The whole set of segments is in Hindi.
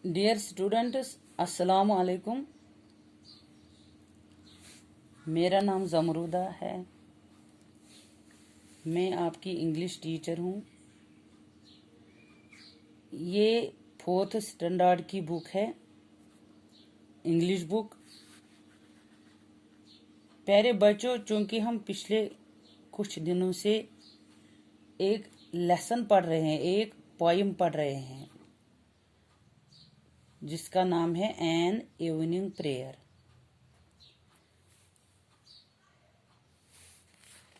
डियर स्टूडेंट्स, अस्सलाम वालेकुम। मेरा नाम ज़मरूदा है। मैं आपकी इंग्लिश टीचर हूँ। ये 4th स्टैंडर्ड की बुक है, इंग्लिश बुक। प्यारे बच्चों, चूंकि हम पिछले कुछ दिनों से एक लेसन पढ़ रहे हैं, एक पोइम पढ़ रहे हैं जिसका नाम है एन इवनिंग प्रेयर।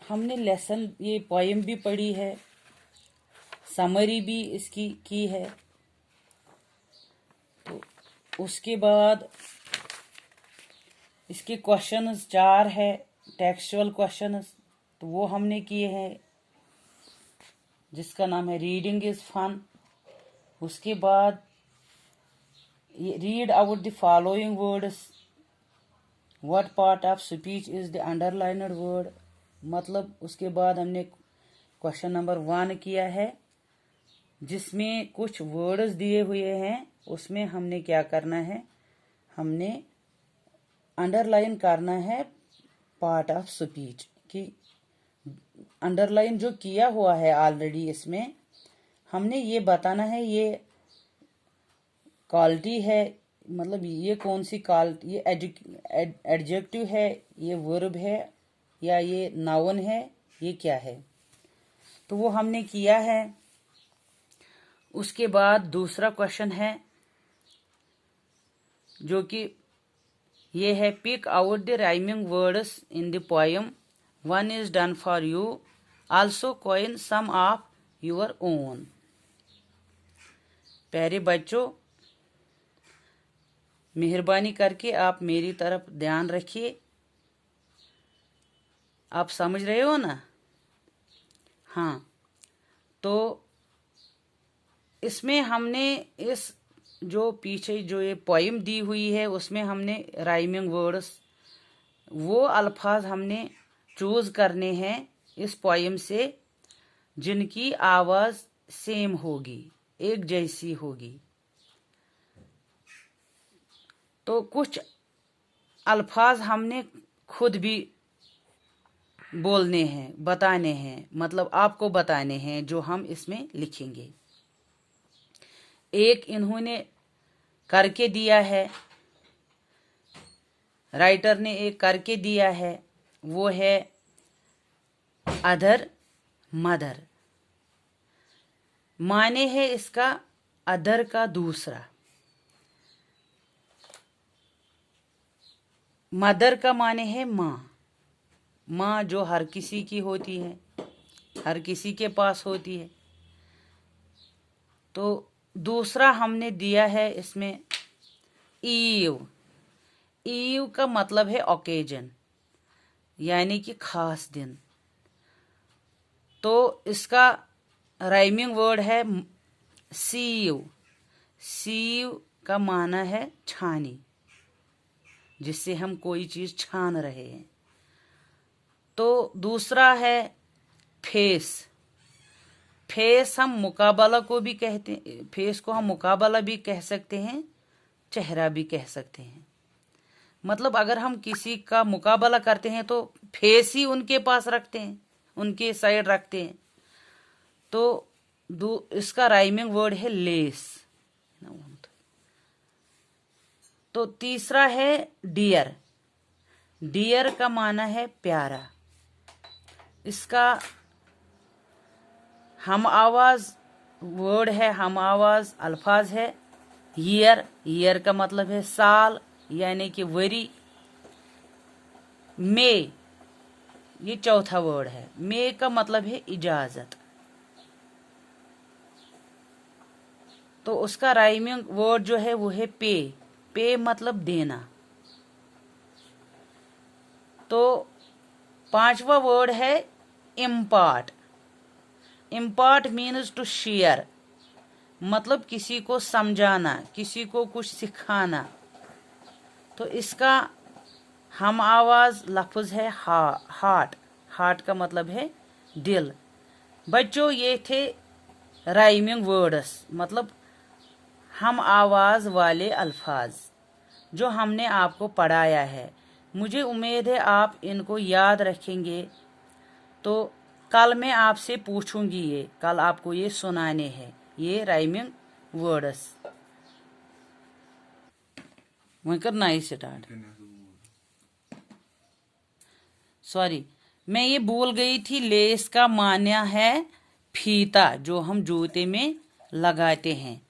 हमने लेसन ये पोइम भी पढ़ी है, समरी भी इसकी की है। तो उसके बाद इसके क्वेश्चंस 4 है, टेक्सचुअल क्वेश्चंस, तो वो हमने किए हैं जिसका नाम है रीडिंग इज फन। उसके बाद read out the following words, what part of speech is the underlined word. मतलब उसके बाद हमने क्वेश्चन नंबर 1 किया है जिसमें कुछ वर्ड्स दिए हुए हैं, उसमें हमने क्या करना है, हमने अंडरलाइन करना है पार्ट ऑफ स्पीच कि अंडरलाइन जो किया हुआ है ऑलरेडी, इसमें हमने ये बताना है ये क्वालिटी है, मतलब ये कौन सी क्वालिटी, ये एडजेक्टिव है, ये वर्ब है या ये नाउन है, ये क्या है। तो वो हमने किया है। उसके बाद दूसरा क्वेश्चन है जो कि ये है, pick out the rhyming words in the poem, one is done for you, also coin some of your own. प्यारे बच्चों, मेहरबानी करके आप मेरी तरफ ध्यान रखिए। आप समझ रहे हो ना? हाँ, तो इसमें हमने इस जो पीछे जो ये पोइम दी हुई है उसमें हमने राइमिंग वर्ड्स, वो अल्फाज हमने चूज करने हैं इस पोइम से जिनकी आवाज सेम होगी, एक जैसी होगी। तो कुछ अल्फाज हमने खुद भी बोलने हैं, बताने हैं, मतलब आपको बताने हैं जो हम इसमें लिखेंगे। एक इन्होंने करके दिया है, राइटर ने एक करके दिया है, वो है अदर मदर। माने है इसका अदर का दूसरा, मदर का माने है माँ। माँ जो हर किसी की होती है, हर किसी के पास होती है। तो दूसरा हमने दिया है इसमें ईव। ईव का मतलब है ओकेजन, यानी कि खास दिन। तो इसका राइमिंग वर्ड है सीव। सीव का माना है छानी, जिससे हम कोई चीज छान रहे हैं। तो दूसरा है फेस। फेस हम मुकाबला को भी कहते हैं, फेस को हम मुकाबला भी कह सकते हैं, चेहरा भी कह सकते हैं। मतलब अगर हम किसी का मुकाबला करते हैं तो फेस ही उनके पास रखते हैं, उनके साइड रखते हैं। तो इसका राइमिंग वर्ड है लेस। तो तीसरा है डियर। डियर का माना है प्यारा। इसका हम आवाज वर्ड है, हम आवाज अल्फाज है ईयर। ईयर का मतलब है साल, यानी कि वरी। मे, ये चौथा वर्ड है। मे का मतलब है इजाजत। तो उसका राइमिंग वर्ड जो है वो है पे। पे मतलब देना। तो पांचवा वर्ड है impart. Impart means to share, मतलब किसी को समझाना, किसी को कुछ सिखाना। तो इसका हम आवाज लफ्ज है हार्ट। हार्ट का मतलब है दिल। बच्चों, ये थे राइमिंग वर्ड्स, मतलब हम आवाज़ वाले अल्फाज जो हमने आपको पढ़ाया है। मुझे उम्मीद है आप इनको याद रखेंगे। तो कल मैं आपसे पूछूंगी, ये कल आपको ये सुनाने हैं, ये राइमिंग वर्ड्स। वहीं करना ही स्टार्ट। सॉरी, मैं ये भूल गई थी। लेस का मान्य है फीता, जो हम जूते में लगाते हैं।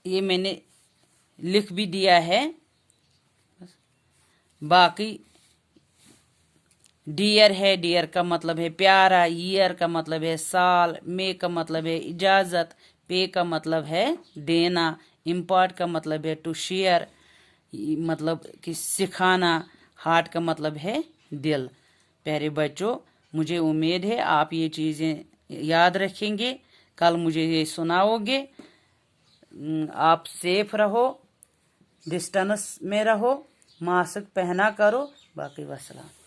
ये मैंने लिख भी दिया है। बाकी डियर है, डियर का मतलब है प्यारा, ईयर का मतलब है साल, मे का मतलब है इजाजत, पे का मतलब है देना, इम्पार्ट का मतलब है टू शेयर, मतलब कि सिखाना, हार्ट का मतलब है दिल। प्यारे बच्चों, मुझे उम्मीद है आप ये चीज़ें याद रखेंगे, कल मुझे ये सुनाओगे। आप सेफ रहो, डिस्टेंस में रहो, मास्क पहना करो। बाकी वसलाम।